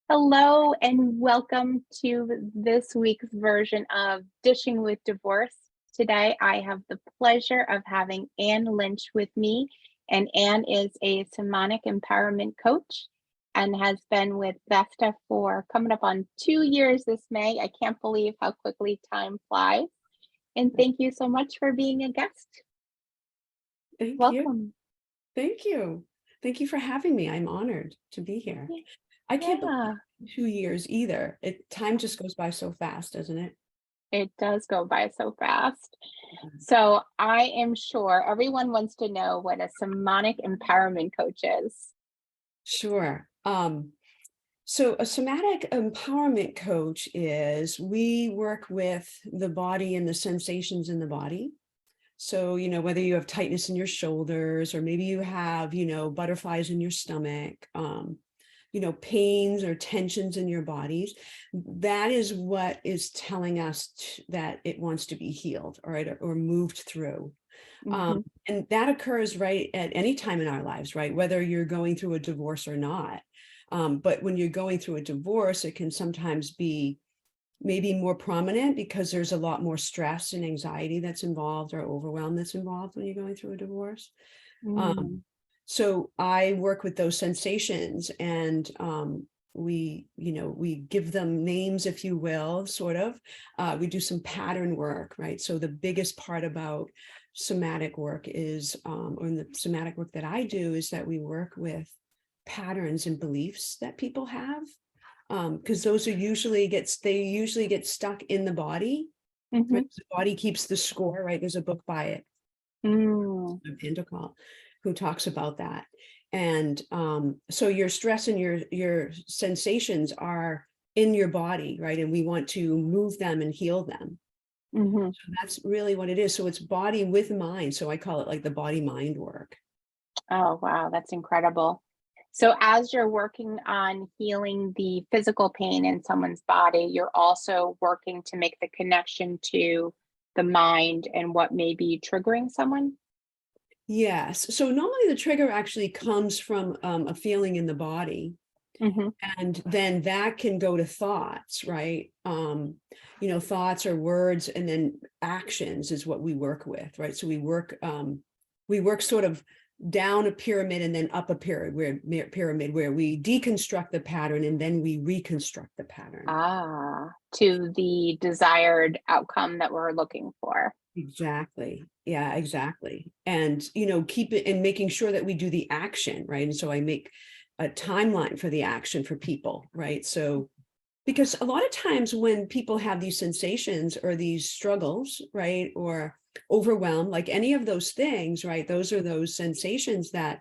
Hello and welcome to this week's version of Dishing with Divorce. Today, I have the pleasure of having Ann Lynch with me, and Ann is a somatic empowerment coach and has been with Vesta for coming up on 2 years this May. I can't believe how quickly time flies. And thank you so much for being a guest. Thank you. Welcome. Thank you. Thank you for having me. I'm honored to be here. I can't Yeah, believe 2 years either. Time just goes by so fast, doesn't it? it does go by so fast. So I am sure everyone wants to know what a somatic empowerment coach is. Sure. So a somatic empowerment coach is we work with the body and the sensations in the body. So, whether you have tightness in your shoulders or maybe you have, butterflies in your stomach, pains or tensions in your bodies, that is what is telling us that it wants to be healed, or moved through. Um, Mhm. and that occurs right at any time in our lives, right? Whether you're going through a divorce or not. But when you're going through a divorce, it can sometimes be maybe more prominent because there's a lot more stress and anxiety that's involved, or overwhelm that's involved when you're going through a divorce. Um, Mm. so I work with those sensations, and we give them names, if you will, sort of. We do some pattern work, right? So the biggest part about somatic work is, or in the somatic work that I do, is that we work with patterns and beliefs that people have, because those they usually get stuck in the body, right? Mhm. The body keeps the score, right? There's a book by it, Mm. Intercall, who talks about that. And so your stress and your sensations are in your body, right? And we want to move them and heal them. Mhm. So that's really what it is. So it's body with mind. So I call it like the body mind work. Oh, wow, that's incredible. So as you're working on healing the physical pain in someone's body, you're also working to make the connection to the mind and what may be triggering someone? Yes. So normally the trigger actually comes from a feeling in the body. Mhm. And then that can go to thoughts, right? Thoughts or words, and then actions is what we work with, right? So we work sort of down a pyramid and then up a pyramid where we deconstruct the pattern and then we reconstruct the pattern. To the desired outcome that we're looking for. Exactly. Yeah, exactly. And, keep it and making sure that we do the action, right? And so I make a timeline for the action for people, right? So, because a lot of times when people have these sensations or these struggles, right, or overwhelm, like any of those things, right, those are those sensations that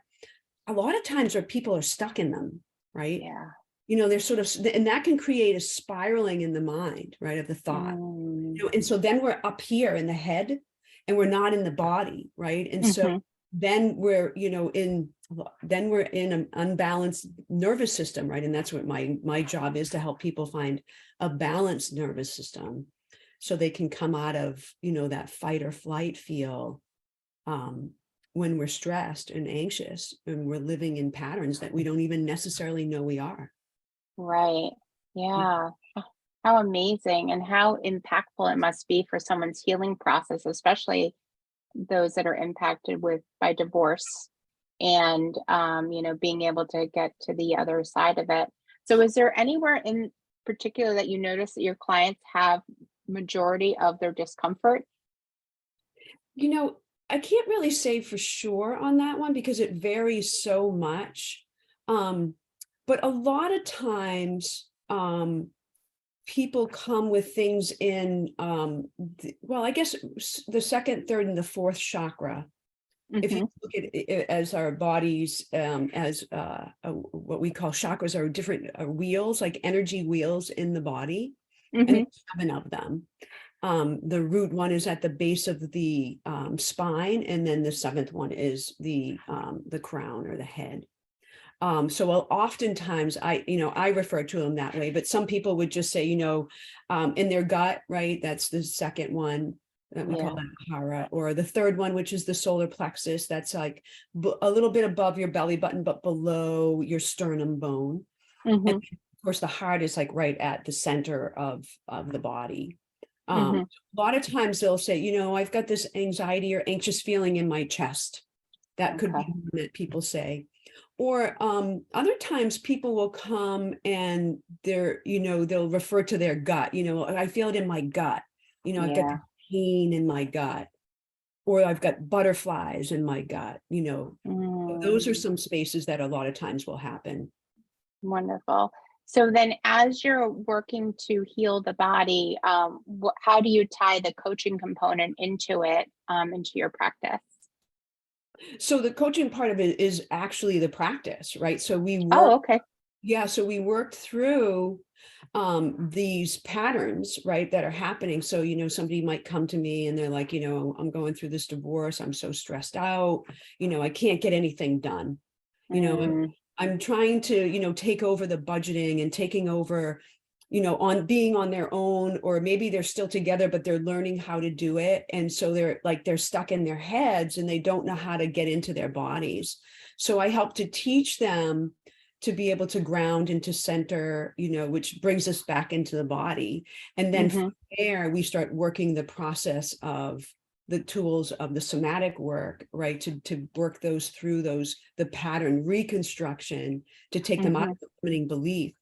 a lot of times are people are stuck in them, right? Yeah. They're sort of, and that can create a spiraling in the mind, right, of the thought. Mm. And so then we're up here in the head and we're not in the body, right? And so Mhm. then we're in an unbalanced nervous system, right? And that's what my job is, to help people find a balanced nervous system so they can come out of, that fight or flight feel, um, when we're stressed and anxious and we're living in patterns that we don't even necessarily know we are. Right. Yeah. How amazing and how impactful it must be for someone's healing process, especially those that are impacted with by divorce and being able to get to the other side of it. So is there anywhere in particular that you notice that your clients have majority of their discomfort? You know, I can't really say for sure on that one because it varies so much. Um, but a lot of times, people come with things in, well, I guess the second, third, and the fourth chakra. If you Hmm. look at it as our bodies, as what we call chakras, are different wheels, like energy wheels in the body, and Hmm. there's 7 of them. The root one is at the base of the spine, and then the seventh one is the crown or the head. So oftentimes I refer to them that way, but some people would just say, in their gut, right? That's the second one that we call Yeah. that hara, or the third one, which is the solar plexus. That's like a little bit above your belly button, but below your sternum bone. And Hmm. course, the heart is like right at the center of the body. Hmm. A lot of times they'll say, I've got this anxiety or anxious feeling in my chest. That could be Okay. one that people say. Or other times people will come and they'll refer to their gut, I feel it in my gut, I've got Yeah. pain in my gut, or I've got butterflies in my gut, Mm, those are some spaces that a lot of times will happen. wonderful. So then, as you're working to heal the body, how do you tie the coaching component into it, into your practice? So the coaching part of it is actually the practice, right? So Oh, okay. so we worked through these patterns, right, that are happening. So, somebody might come to me and they're like, I'm going through this divorce. I'm so stressed out. I can't get anything done. You know, I'm, Mm, I'm trying to, take over the budgeting and taking over, on being on their own, or maybe they're still together, but they're learning how to do it. And so they're stuck in their heads and they don't know how to get into their bodies. So I help to teach them to be able to ground into center, which brings us back into the body. And then hmm. from there, we start working the process of the tools of the somatic work, right? To work those through the pattern reconstruction, to take them out Hmm. of the limiting belief.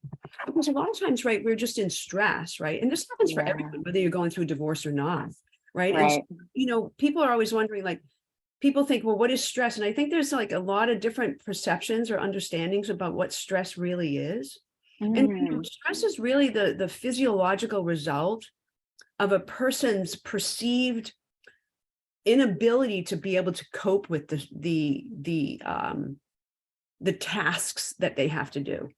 Because a lot of times, right, we're just in stress, right? And this happens for Yeah. everyone, whether you're going through divorce or not, right? And, Right. people are always wondering, like, people think, well, what is stress? And I think there's like a lot of different perceptions or understandings about what stress really is. And Mm, stress is really the physiological result of a person's perceived inability to be able to cope with the tasks that they have to do.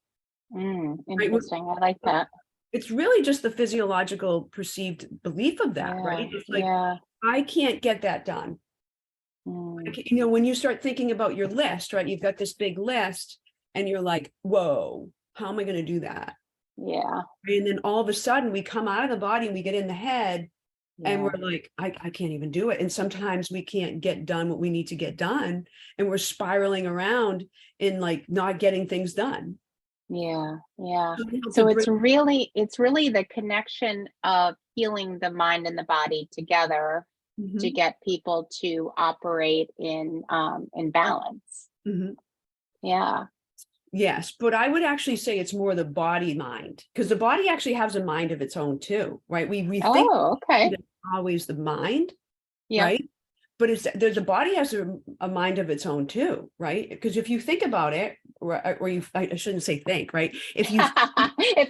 Right? interesting. I like that. It's really just the physiological perceived belief of that, right? Yeah. It's like, Yeah. I can't get that done. Mm, When you start thinking about your list, right? You've got this big list and you're like, whoa, how am I going to do that? yeah. And then all of a sudden we come out of the body and we get in the head and we're Yeah. like, I can't even do it. And sometimes we can't get done what we need to get done. And we're spiraling around in like not getting things done. Yeah. Yeah. So we have to So bring. it's really the connection of healing the mind and the body together to Mhm, get people to operate in balance. mhm. Yeah. Yes, but I would actually say it's more the body mind, because the body actually has a mind of its own too, right? We think Oh, okay. it's always the mind, Yep. right? But there's a body has a mind of its own too, right? Because if you think about it, I shouldn't say think, right? If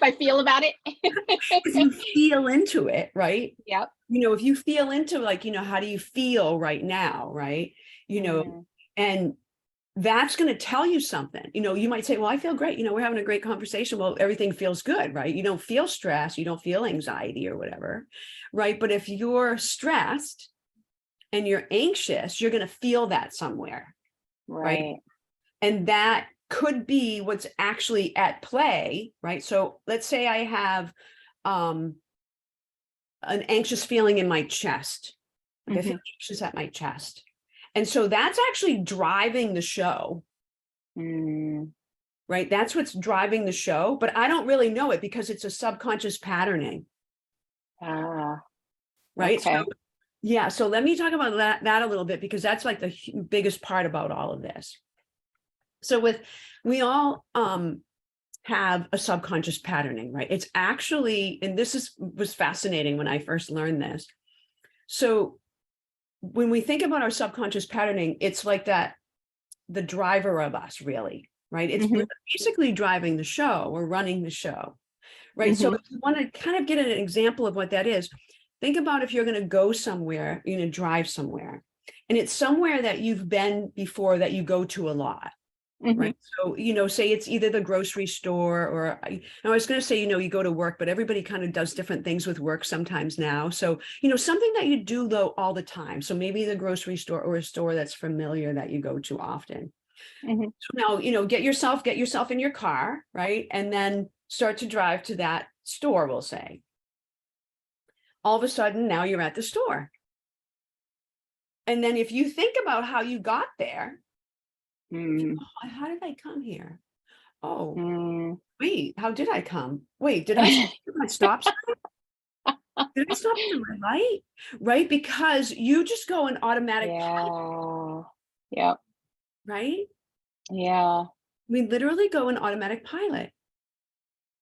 I feel about it. If you feel into it, right? Yep. If you feel into, like, how do you feel right now, right? You know, Mm, and that's going to tell you something. You might say, well, I feel great. We're having a great conversation. Well, everything feels good, right? You don't feel stress. You don't feel anxiety or whatever, right? But if you're stressed and you're anxious, you're going to feel that somewhere, right? right. And that could be what's actually at play, right? So let's say I have um, an anxious feeling in my chest. Like, I feel Hmm. anxious at my chest. And so that's actually driving the show, Mm, right? That's what's driving the show, but I don't really know it because it's a subconscious patterning, ah, right? So okay. yeah, so let me talk about that a little bit, because that's like the biggest part about all of this. So we all have a subconscious patterning, right? It's actually, and was fascinating when I first learned this. So when we think about our subconscious patterning, it's like that, the driver of us, really, right? We're Hmm. basically driving the show, or running the show, right? So Hmm. if you want to kind of get an example of what that is, think about if you're going to go somewhere, drive somewhere, and it's somewhere that you've been before, that you go to a lot. Hmm. Right. So, say it's either the grocery store, or I was going to say, you go to work, but everybody kind of does different things with work sometimes now. So, something that you do though all the time. So maybe the grocery store, or a store that's familiar that you go to often. Hmm. So now, get yourself in your car, right? And then start to drive to that store, we'll say. All of a sudden, now you're at the store. And then if you think about how you got there, Mm, how did I come here? Oh, Mm. wait, how did I come? Wait, did I stop sign? Did I stop at the red light? Right? Because you just go in automatic pilot, Yeah. Yep. right? Yeah. We literally go in automatic pilot.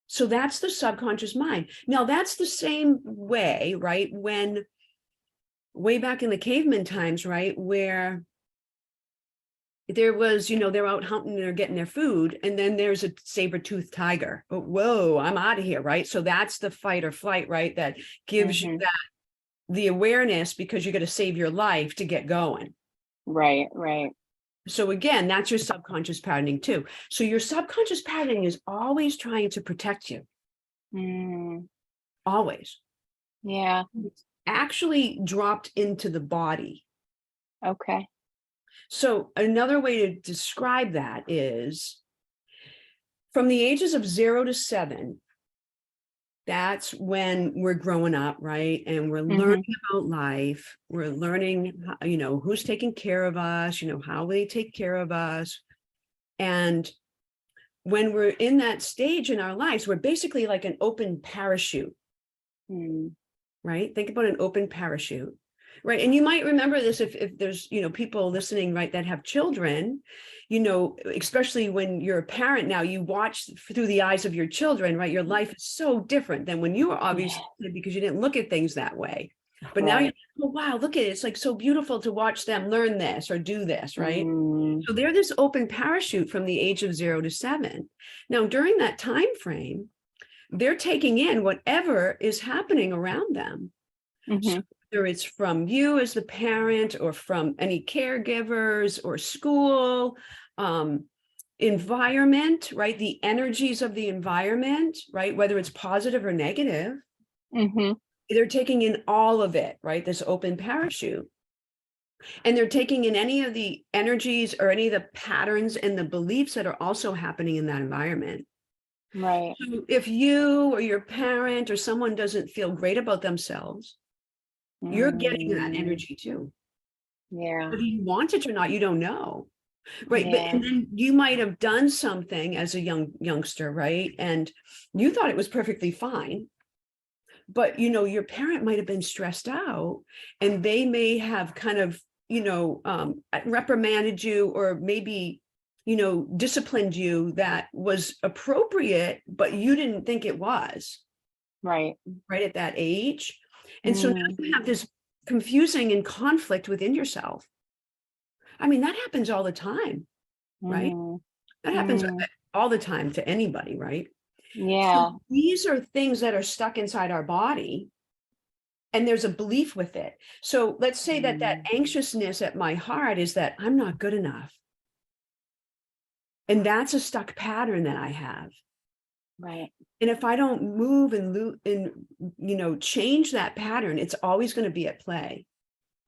So that's the subconscious mind. Now that's the same way, right? When way back in the caveman times, right? Where there was, they're out hunting and they're getting their food, and then there's a saber-toothed tiger. Oh, whoa, I'm out of here, right? So that's the fight or flight, right? That gives you Hmm. the awareness, because you got to save your life to get going. Right. Right. So again, that's your subconscious patterning too. So your subconscious patterning is always trying to protect you, Mm. always. Yeah. It's actually dropped into the body. Okay. So another way to describe that is from the ages of 0 to 7, that's when we're growing up, right? And we're Hmm. learning about life. We're learning, who's taking care of us, how they take care of us. And when we're in that stage in our lives, we're basically like an open parachute, Mm. right? Think about an open parachute, right? And you might remember this if there's, people listening, right, that have children, especially when you're a parent now, you watch through the eyes of your children, right? Your life is so different than when you were obviously, Yeah. because you didn't look at things that way. But now you're, Right. oh, wow, look at it. It's like so beautiful to watch them learn this or do this, right? Mm. So they're this open parachute from the age of 0 to 7. Now, during that time frame, they're taking in whatever is happening around them. So Hmm. whether it's from you as the parent or from any caregivers or school, environment, right? The energies of the environment, right? Whether it's positive or negative, Hmm. they're taking in all of it, right? This open parachute. And they're taking in any of the energies or any of the patterns and the beliefs that are also happening in that environment. Right. So if you or your parent or someone doesn't feel great about themselves, you're getting that Mm. energy too. Yeah. Whether you want it or not, you don't know. Right. But Yeah. and then you might have done something as a youngster, right? And you thought it was perfectly fine. But your parent might have been stressed out, and they may have kind of, reprimanded you, or maybe, disciplined you that was appropriate, but you didn't think it was Right. right at that age. And so now Mm. you have this confusing and conflict within yourself. I mean, that happens all the time, right? Mm. That happens Mm. all the time to anybody, right? So Yeah. these are things that are stuck inside our body, and there's a belief with it. So let's say that Mm. anxiousness at my heart is that I'm not good enough. And that's a stuck pattern that I have. Right. And if I don't move and change that pattern, it's always going to be at play.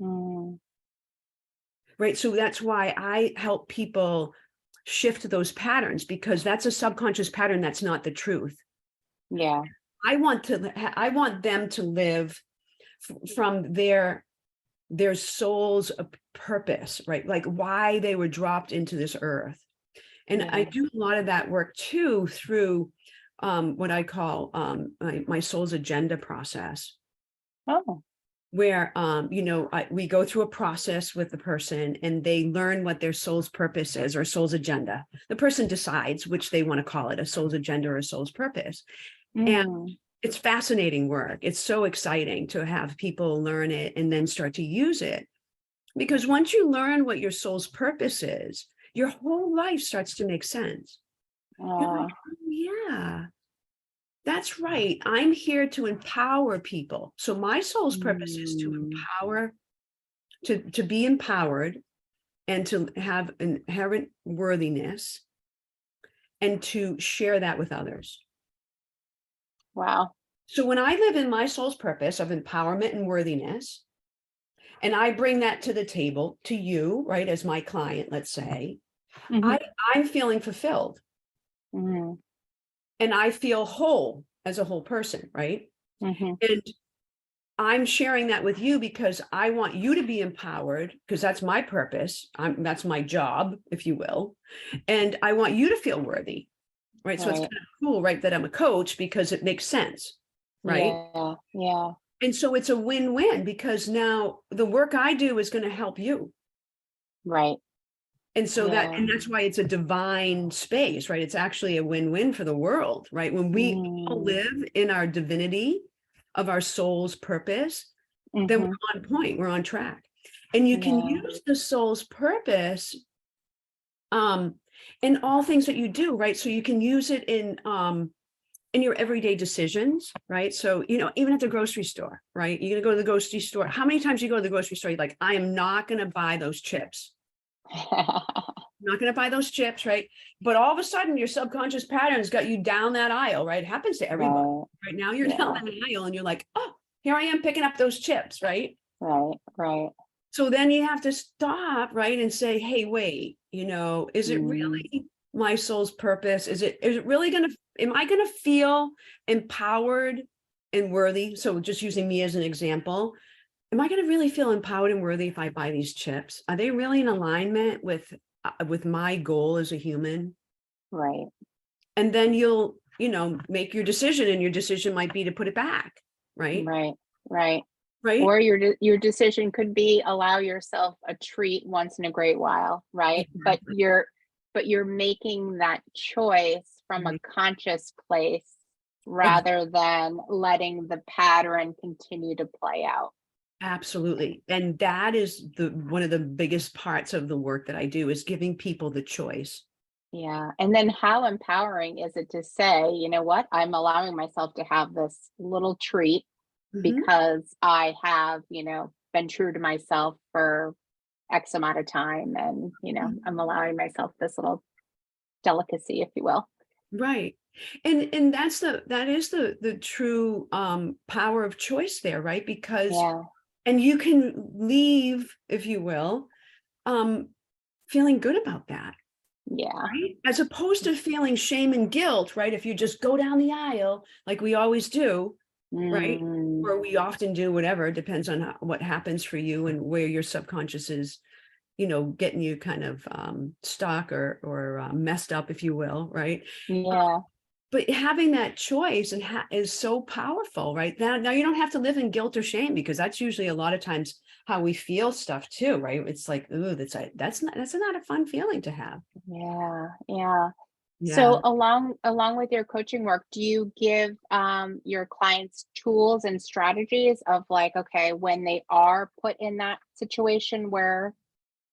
Mm. Right. So that's why I help people shift those patterns, because that's a subconscious pattern. That's not the truth. Yeah. I want them to live from their soul's purpose, right? Like why they were dropped into this earth. And I Yeah. do a lot of that work too through what I call my soul's agenda process, Oh. where we go through a process with the person, and they learn what their soul's purpose is, or soul's agenda. The person decides which they want to call it, a soul's agenda or a soul's purpose. And Mm. it's fascinating work. It's so exciting to have people learn it and then start to use it. Because once you learn what your soul's purpose is, your whole life starts to make sense. You're like, Uh, oh, yeah, that's right. I'm here to empower people. So my soul's purpose is to mm. empower, to be empowered, and to have inherent worthiness, and to share that with others. Wow. So when I live in my soul's purpose of empowerment and worthiness, and I bring that to the table to you, right, as my client, let's say, Hmm. I'm feeling fulfilled, Hmm. and I feel whole as a whole person, right? Hmm. And I'm sharing that with you because I want you to be empowered, because that's my purpose. That's my job, if you will. And I want you to feel worthy. right? So it's Right. kind of cool, right, that I'm a coach because it makes sense, right? Yeah. Yeah. And so it's a win-win because now the work I do is going to help you. Right. And so Yeah. that's why it's a divine space, right? It's actually a win-win for the world, right? When we all Mm. live in our divinity of our soul's purpose, then Hmm. we're on point, we're on track. And you can Yeah. use the soul's purpose in all things that you do, right? So you can use it in your everyday decisions, right? So, even at the grocery store, right? You're gonna go to the grocery store. How many times you go to the grocery store, you're like, I am not gonna buy those chips. I'm not gonna buy those chips, right? But all of a sudden your subconscious patterns got you down that aisle, right? It happens to everybody. Right. Right now you're down Yeah. that aisle and you're like, oh, here I am picking up those chips, right? Right. Right. So then you have to stop, right? And say, hey, wait, is it Mm. really my soul's purpose? Is it really am I gonna feel empowered and worthy? So just using me as an example, am I gonna really feel empowered and worthy if I buy these chips? Are they really in alignment with my goal as a human? Right. And then you'll, make your decision, and your decision might be to put it back, right? Right. Right. Right? Or your decision could be allow yourself a treat once in a great while, right? But Exactly. you're making that choice from a Right. conscious place Ex- rather than letting the pattern continue to play out. Absolutely. And that is one of the biggest parts of the work that I do, is giving people the choice. Yeah. And then how empowering is it to say, you know what, I'm allowing myself to have this little treat Mhm. because I have, been true to myself for X amount of time. And, I'm allowing myself this little delicacy, if you will. Right. And that is the true power of choice there, right? Because Yeah. and you can leave, if you will, um feeling good about that, Yeah. right? As opposed to feeling shame and guilt, right? If you just go down the aisle like we always do, right? Mm, Or we often do, whatever, depends on what happens for you and where your subconscious is, getting you kind of stuck or messed up, if you will, right? yeah. But having that choice is so powerful, right? Now you don't have to live in guilt or shame, because that's usually a lot of times how we feel stuff too, right? It's like, ooh, that's not a fun feeling to have. Yeah. Yeah. Yeah. So along with your coaching work, do you give your clients tools and strategies of like, okay, when they are put in that situation where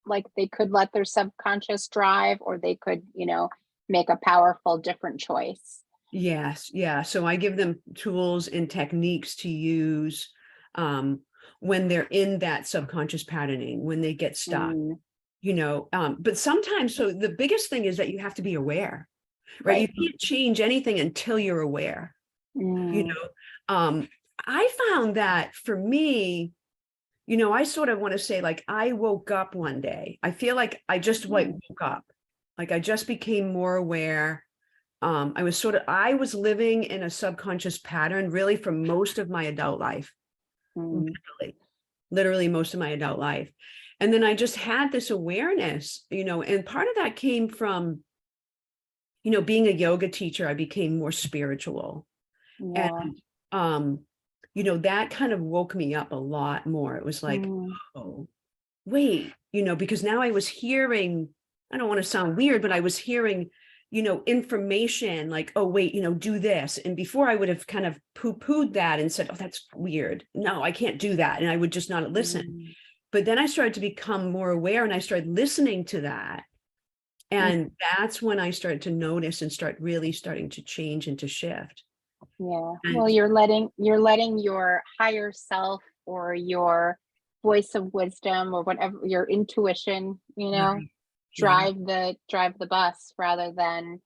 like they could let their subconscious drive or they could, make a powerful different choice? Yes. Yeah. So I give them tools and techniques to use um, when they're in that subconscious patterning, when they get stuck, Mm, but sometimes, so the biggest thing is that you have to be aware, right? You right. can't change anything until you're aware, you Mm, know. I found that for me, I sort of want to say, like, I woke up one day. I feel like I just like mm, woke up. Like I just became more aware. I was living in a subconscious pattern really for most of my adult life, mm, literally most of my adult life. And then I just had this awareness, and part of that came from, being a yoga teacher. I became more spiritual. And yeah. um, that kind of woke me up a lot more. It was like, Mm, oh, wait, because now I was hearing, I don't want to sound weird, but I was hearing, information like, oh, wait, do this. And before I would have kind of poo-pooed that and said, oh, that's weird. No, I can't do that. And I would just not listen. mm, But then I started to become more aware, and I started listening to that. mm, And that's when I started to notice and starting to change and to shift. yeah. Well, And you're letting your higher self or your voice of wisdom or whatever your intuition, right, yeah, drive the bus rather than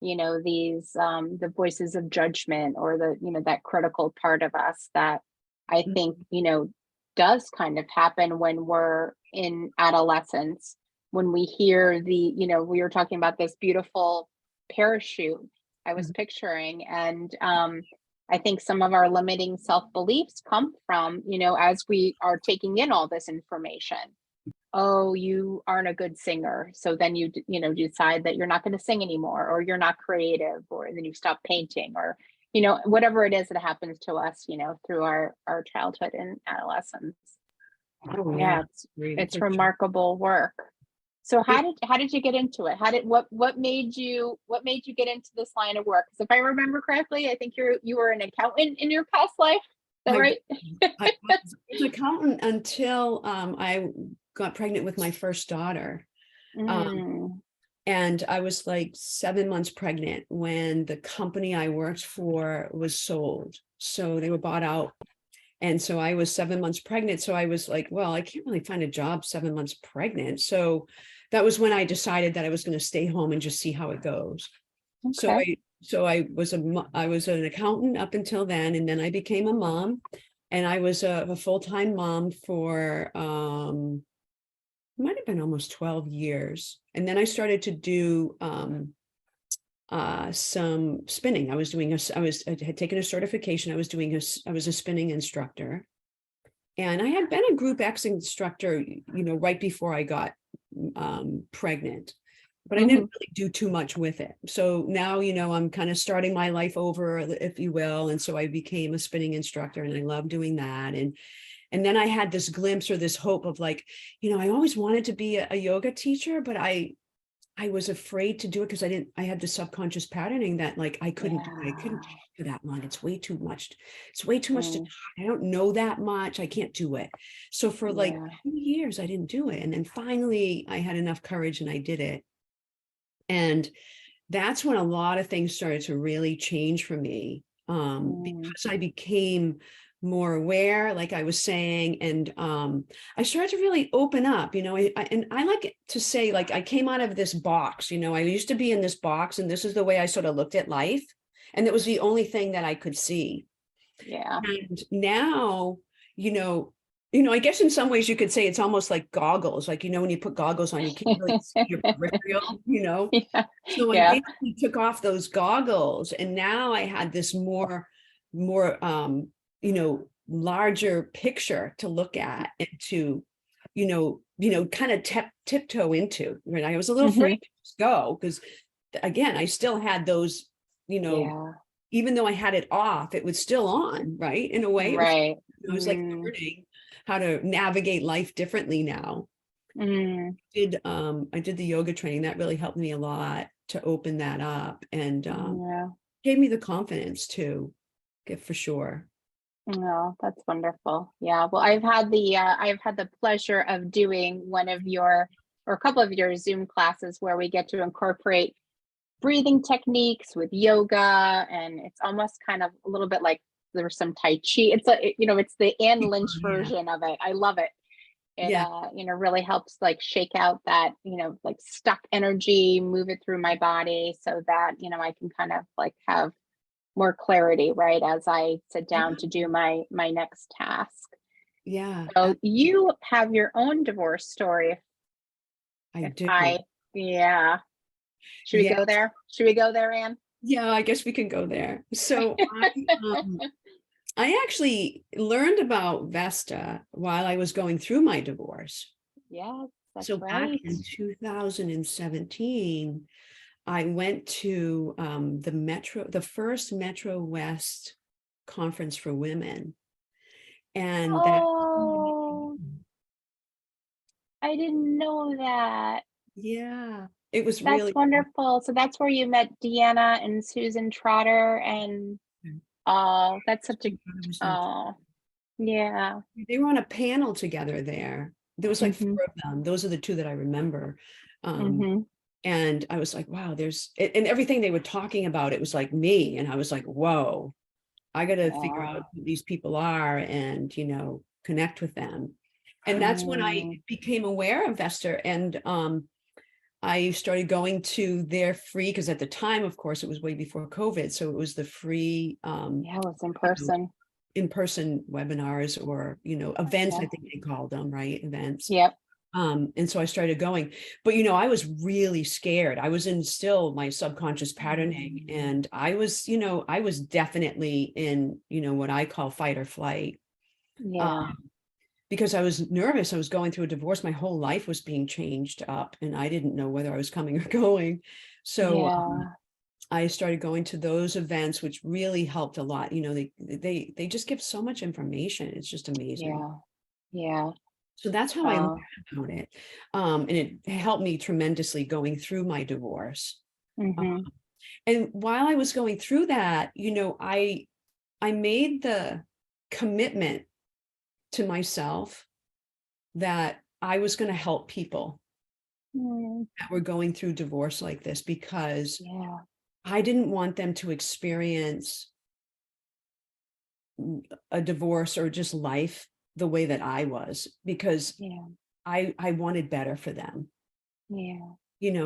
these the voices of judgment or that critical part of us that I think mhm, does kind of happen when we're in adolescence, when we hear we were talking about this beautiful parachute I was mhm, picturing. And I think some of our limiting self beliefs come from as we are taking in all this information, oh, you aren't a good singer. So then decide that you're not going to sing anymore, or you're not creative, or then you stop painting, or, whatever it is that happens to us, through our childhood and adolescence. Oh yeah, Yeah, great it's for sure. remarkable work. So It, how did you get into it? What made you get into this line of work? Because if I remember correctly, I think you were an accountant in your past life. Is that I, right? I was an accountant until I got pregnant with my first daughter. Um, Mm, and I was like 7 months pregnant when the company I worked for was sold. So they were bought out. And so I was 7 months pregnant. So I was like, well, I can't really find a job 7 months pregnant. So that was when I decided that I was going to stay home and just see how it goes. So okay. I was an accountant up until then, and then I became a mom, and I was a full-time mom for might have been almost 12 years. And then I started to do some spinning. I had taken a certification. I was a spinning instructor. And I had been a Group X instructor, right before I got pregnant, but I Hmm. didn't really do too much with it. So now, I'm kind of starting my life over, if you will. And so I became a spinning instructor, and I love doing that. And then I had this glimpse, or this hope of, like, I always wanted to be a yoga teacher, but I was afraid to do it because I had the subconscious patterning that, like, I couldn't do it. I couldn't Yeah. do that long. It's way too much. It's way too much to, Mm, I don't know that much. I can't do it. So for like yeah. 2 years, I didn't do it. And then finally I had enough courage and I did it. And that's when a lot of things started to really change for me, Mm, because I became more aware, like I was saying, and I started to really open up. And I like it to say, like, I came out of this box. I used to be in this box, and this is the way I sort of looked at life, and it was the only thing that I could see. yeah. And now, you know, I guess in some ways you could say it's almost like goggles. Like, when you put goggles on, you can't really see your peripheral. Yeah. So I Yeah. basically took off those goggles, and now I had this more, larger picture to look at and to, kind of tiptoe into. Right. I was a little afraid Hmm. to just go because, again, I still had those, you know, Yeah. even though I had it off, it was still on, right? In a way, Right. I was like Mm, learning how to navigate life differently now. mm, I did the yoga training. That really helped me a lot to open that up, and yeah. gave me the confidence to get, for sure. No, that's wonderful. Yeah. Well, I've had the pleasure of doing one of your or a couple of your Zoom classes where we get to incorporate breathing techniques with yoga, and it's almost kind of a little bit like there's some Tai Chi. It's the Anne Lynch Yeah. version of it. I love it. It Yeah. really helps like shake out that, like stuck energy, move it through my body so that, I can kind of like have more clarity, right, as I sit down to do my next task. Yeah. So you have your own divorce story. I If do. I, yeah, should we Yeah. go there? Should we go there, Anne? Yeah. I guess we can go there. So I actually learned about Vesta while I was going through my divorce. Yes, that's So back right. in 2017, I went to the first Metro West conference for women. And that, Oh, I didn't know that. yeah, it was That's really, wonderful. So that's where you met Deanna and Susan Trotter, and oh, that's such a oh, yeah. they were on a panel together there. There was like Mhm. four of them. Those are the two that I remember. Um, Mhm. and I was like, wow, and everything they were talking about, it was like me. And I was like, whoa, I got to figure out Yeah. who these people are and, connect with them. And that's when I Mm. became aware of Vester. And I started going to their free, because at the time, of course, it was way before COVID. So it was the free, Yeah, it was in you know, person. in-person webinars, or, events, Yeah. I think they called them, right? Events. Yep. And so I started going, but, I was really scared. I was in still my subconscious patterning. And I was definitely in, what I call fight or flight. Yeah. Um, because I was nervous. I was going through a divorce. My whole life was being changed up, and I didn't know whether I was coming or going. So Yeah. I started going to those events, which really helped a lot. They just give so much information. It's just amazing. Yeah. Yeah. So that's how I learned Wow. about it. And it helped me tremendously going through my divorce. Uh, Mm-hmm. and while I was going through that, I made the commitment to myself that I was going to help people Mm, that were going through divorce like this, because yeah. I didn't want them to experience a divorce or just life the way that I was, because Yeah. I wanted better for them. Yeah.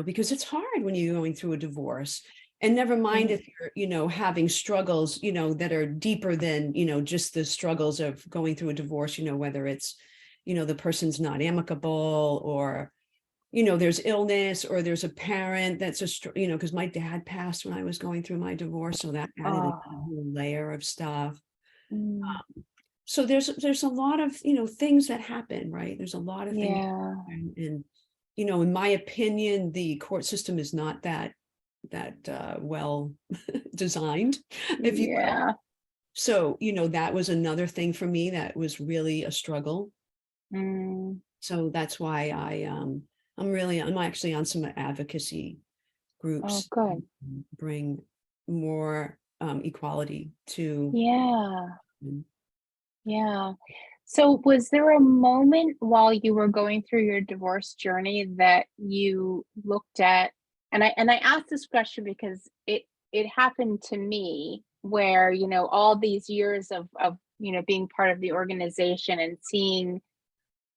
Because it's hard when you're going through a divorce. And never mind Yeah. if you're, having struggles, that are deeper than, just the struggles of going through a divorce, whether it's, the person's not amicable, or, there's illness, or there's a parent that's because my dad passed when I was going through my divorce. So that added a Oh. whole layer of stuff. Mm, So there's a lot of, things that happen, right? There's a lot of things. yeah. And in my opinion, the court system is not that well designed, if you will. Yeah. So, that was another thing for me that was really a struggle. Mm. So that's why I'm actually on some advocacy Oh, groups to good. bring more equality to. Yeah. Yeah. So, was there a moment while you were going through your divorce journey that you looked at, and I asked this question because it happened to me where, all these years of, being part of the organization and seeing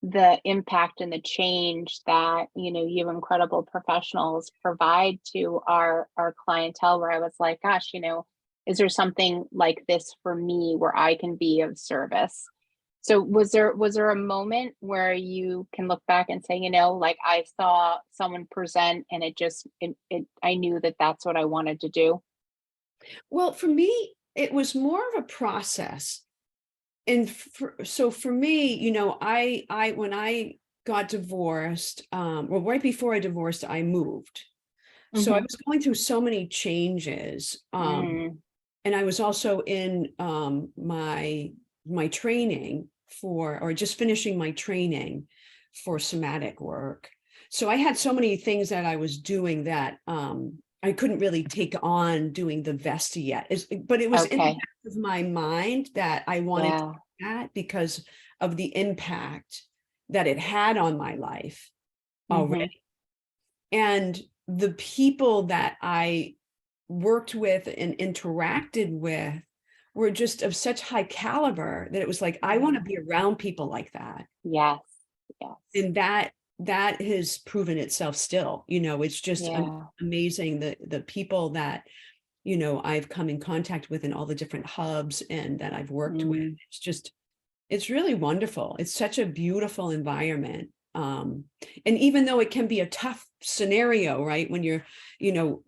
the impact and the change that, you incredible professionals provide to our clientele, where I was like, gosh, is there something like this for me where I can be of service? So was there a moment where you can look back and say, like I saw someone present and it I knew that that's what I wanted to do? Well, for me, it was more of a process. And so for me, I when I got divorced, well, right before I divorced, I moved. So I Mhm. was going through so many changes. Mm. And I was also in my training for, or just finishing my training for somatic work. So I had so many things that I was doing that I couldn't really take on doing the Vesta yet. But it was in the Okay. back of my mind that I wanted to Yeah. do that because of the impact that it had on my life Mhm. already. And the people that I worked with and interacted with were just of such high caliber that it was like, I want to Yeah. be around people like that. Yes. Yes. And that has proven itself still. It's just Yeah. amazing, the people that, I've come in contact with in all the different hubs and that I've worked with. Mm. It's really wonderful. It's such a beautiful environment. And even though it can be a tough scenario, right, when you're,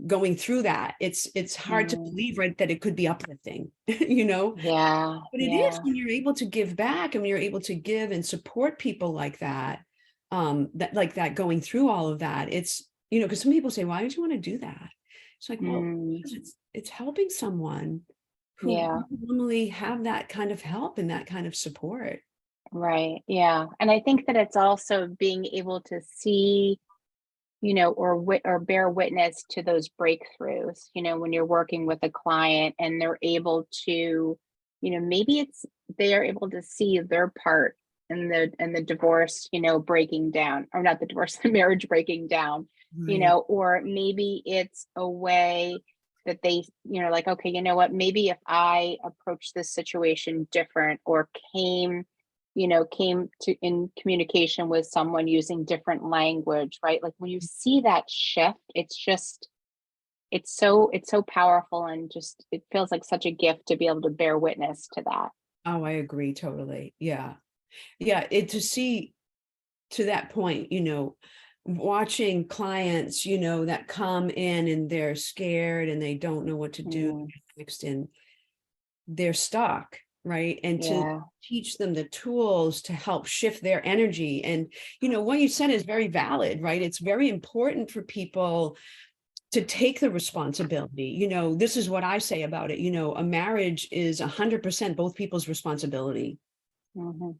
going through that, it's hard to Mm. believe, right, that it could be uplifting, you know, Yeah. but it is Yeah. when you're able to give back and when you're able to give and support people like that, that going through all of that. It's, because some people say, why would you want to do that? It's like, well, Mm. because it's helping someone who Yeah. wouldn't normally have that kind of help and that kind of support. Right. Yeah. And I think that it's also being able to see, or bear witness to those breakthroughs, when you're working with a client and they're able to, maybe it's they are able to see their part in the divorce, breaking down, or not the divorce, the marriage breaking down, Right. or maybe it's a way that they, like, okay, you know what, maybe if I approach this situation different, or came to in communication with someone using different language, right? Like when you see that shift, it's so powerful, and just it feels like such a gift to be able to bear witness to that. Oh, I agree totally. Yeah. Yeah. It to see to that point, watching clients, that come in and they're scared and they don't know what to do Mm, next and they're stuck. right? And to Yeah. teach them the tools to help shift their energy. And, what you said is very valid, right? It's very important for people to take the responsibility. This is what I say about it. A marriage is 100% both people's responsibility. Hmm.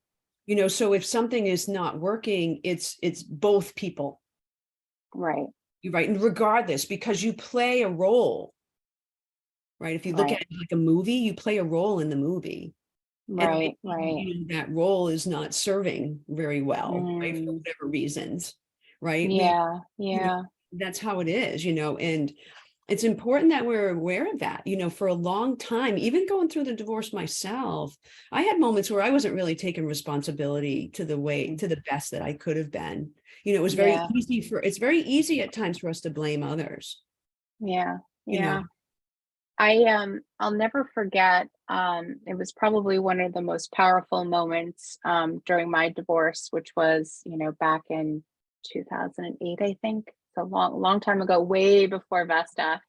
So if something is not working, it's both people. Right. You're right. And regardless, because you play a role, right? If you look Right. at it like a movie, you play a role in the movie. And Right. Right. that role is not serving very well, right? For Mm. whatever reasons, right? Yeah. You know, Yeah. that's how it is, and it's important that we're aware of that. For a long time, even going through the divorce myself, I had moments where I wasn't really taking responsibility to the best that I could have been. It was Yeah. it's very easy at times for us to blame others, Yeah. you know. Yeah. I'll never forget, it was probably one of the most powerful moments during my divorce, which was, back in 2008, I think. It's a long time ago, way before Vesta.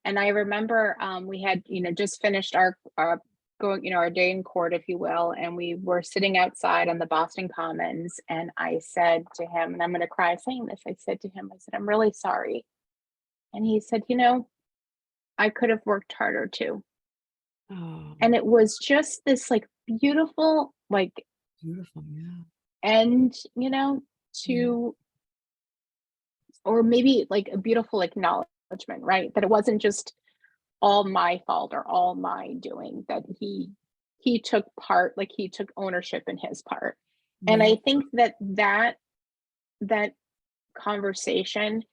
And I remember we had, just finished our going, our day in court, if you will, and we were sitting outside on the Boston Commons. And I said to him, and I'm going to cry saying this, I said to him, I said, I'm really sorry. And he said, I could have worked harder too. Oh, And it was just this like beautiful like beautiful. Yeah. end, Yeah. to, or maybe like a beautiful acknowledgement, right? That it wasn't just all my fault or all my doing, that he took part, like he took ownership in his part. And Yeah. I think that conversation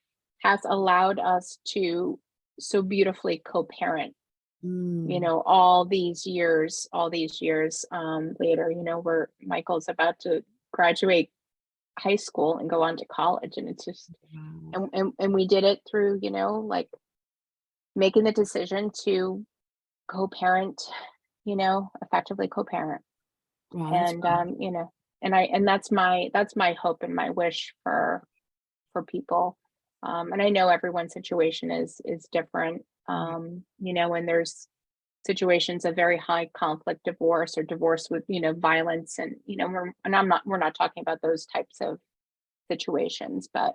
has allowed us to so beautifully co-parent, Mm. all these years later, where Michael's about to graduate high school and go on to college, and it's just, Wow. and we did it through, like making the decision to co-parent, effectively co-parent. Wow, that's And wow. and that's my hope and my wish for people. And I know everyone's situation is different. And there's situations of very high conflict divorce or divorce with, violence, and, we're not talking about those types of situations, but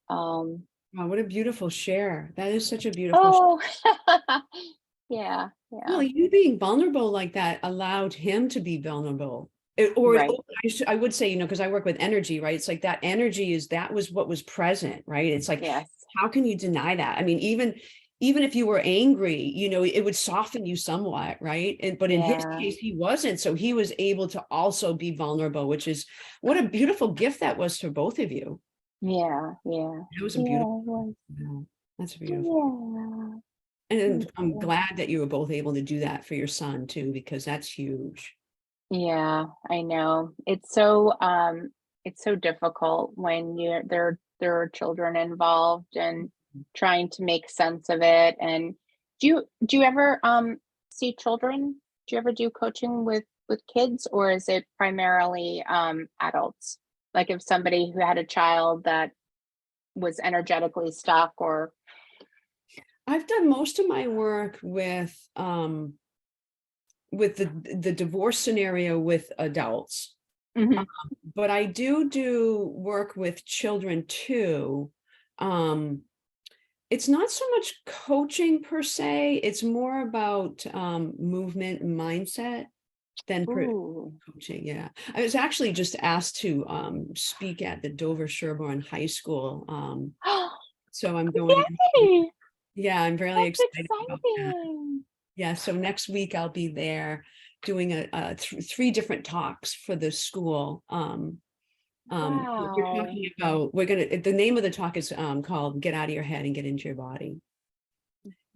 um Wow, what a beautiful share. That is such a beautiful oh yeah, Well, yeah, you being vulnerable like that allowed him to be vulnerable. right, I would say, because I work with energy, right? It's like that energy that was what was present, right? It's like, yes, how can you deny that? I mean, even if you were angry, it would soften you somewhat, right? But in his yeah, case, he wasn't. So he was able to also be vulnerable, which is what a beautiful gift that was for both of you. yeah, yeah, It was a yeah, beautiful, it was, yeah, that's beautiful. yeah, And thank I'm you. glad that you were both able to do that for your son too, because that's huge. Yeah, I know. It's so difficult when there are children involved, and trying to make sense of it. And do you ever see children? Do you ever do coaching with kids, or is it primarily adults? Like if somebody who had a child that was energetically stuck, or I've done most of my work with the divorce scenario with adults, Mhm. but I do work with children too. Um, it's not so much coaching per se, it's more about movement and mindset than Ooh. coaching. Yeah. I was actually just asked to speak at the Dover Sherborne High School. So I'm going in. Yay! Yeah, I'm really That's excited about that. exciting. Yeah, so next week I'll be there doing three different talks for the school. We're Wow. talking about the name of the talk is called "Get Out of Your Head and Get into Your Body,"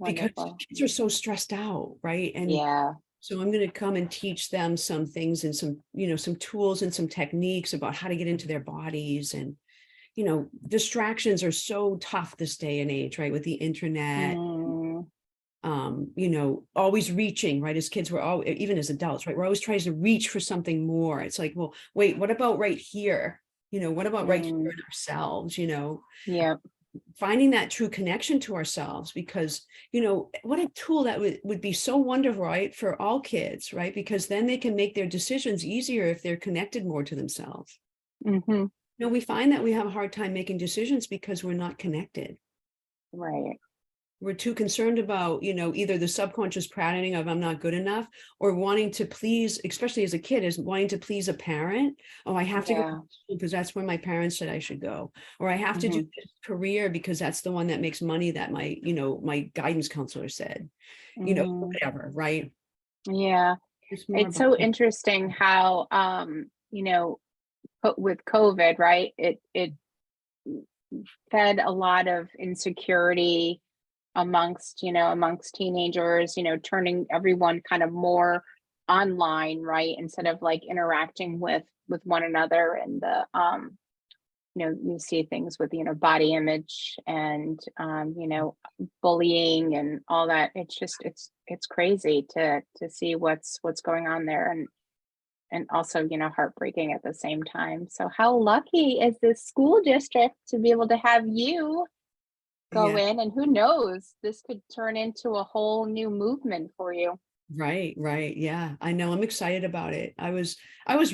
because Wonderful. kids are so stressed out, right? And Yeah. so I'm going to come and teach them some things and some tools and some techniques about how to get into their bodies. And distractions are so tough this day and age, right? With the internet, Mm, always reaching, right? As kids, we're all, even as adults, right? We're always trying to reach for something more. It's like, well, wait, what about right here? What about right here mm, in ourselves, yeah. finding that true connection to ourselves, because, what a tool that would be so wonderful, right, for all kids, right? Because then they can make their decisions easier if they're connected more to themselves. Hmm. We find that we have a hard time making decisions because we're not connected. Right. We're too concerned about, either the subconscious patterning of I'm not good enough, or wanting to please, especially as a kid, is wanting to please a parent. Oh, I have to go to Yeah. school because that's where my parents said I should go. Or I have to do Hmm. this career because that's the one that makes money that my guidance counselor said, Hmm. whatever, right? Yeah. It's more It's about, so interesting how, with COVID, right? It fed a lot of insecurity amongst teenagers, turning everyone kind of more online, right? Instead of like interacting with one another. And you see things with, body image and bullying and all that. It's just it's crazy to see what's going on there, and also, heartbreaking at the same time. So how lucky is this school district to be able to have you go yeah. in, and who knows, this could turn into a whole new movement for you. Right, right. Yeah, I know. I'm excited about it. I was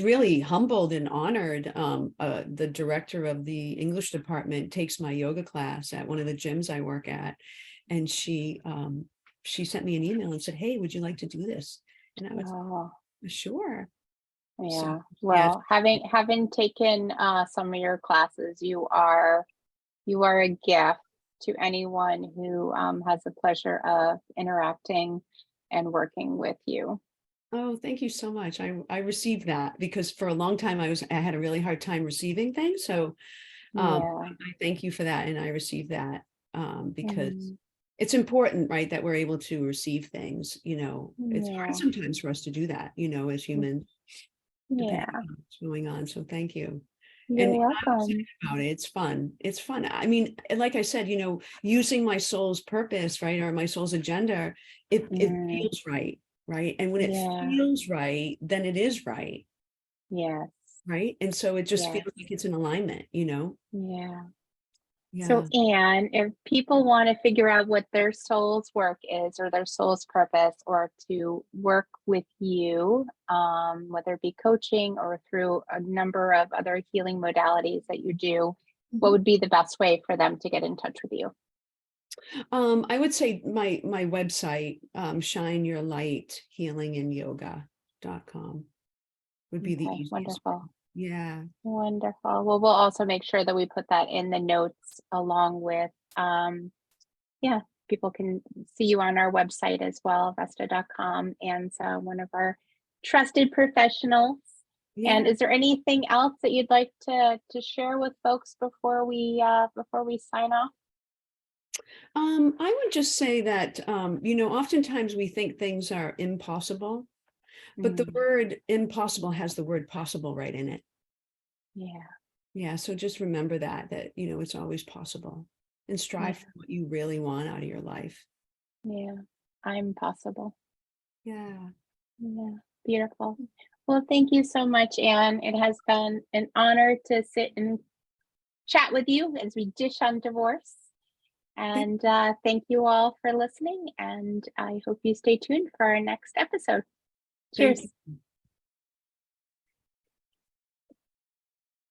really humbled and honored. The director of the English department takes my yoga class at one of the gyms I work at, and she sent me an email and said, "Hey, would you like to do this?" And I was Oh, sure. So yeah. yes, Well, having taken some of your classes, you are a gift to anyone who has the pleasure of interacting and working with you. oh, thank you so much. I received that because for a long time I had a really hard time receiving things. So Yeah. I thank you for that, and I received that, because Mm, it's important, right, that we're able to receive things. It's hard yeah. sometimes for us to do that, as Mm, humans, depending yeah. on what's going on. So thank you. You're And I'm excited welcome. about it. It's fun. It's fun. I mean, like I said, using my soul's purpose, right, or my soul's agenda, it Mm, feels right, right? And when it yeah. feels right, then it is right, Yes. right? And so it just feels Yes. like it's in alignment. Yeah. So, Yeah. Anne, if people want to figure out what their soul's work is, or their soul's purpose, or to work with you, whether it be coaching or through a number of other healing modalities that you do, what Mhm. would be the best way for them to get in touch with you? I would say my website, Shine Your Light Healing and Yoga.com would be the Okay, easiest way. wonderful. Yeah. Wonderful. Well, we'll also make sure that we put that in the notes along with, yeah, people can see you on our website as well, Vesta.com, and so one of our trusted professionals. And Yeah. is there anything else that you'd like to share with folks before we sign off? I would just say that, oftentimes we think things are impossible, but the Mm, word impossible has the word possible right in it. yeah, Yeah. So just remember that, it's always possible, and strive for yeah, what you really want out of your life. yeah. I'm possible. Yeah. Yeah, beautiful. Well, thank you so much, Anne. It has been an honor to sit and chat with you as we dish on divorce. Thank, And thank you all for listening. And I hope you stay tuned for our next episode. thank Cheers. you.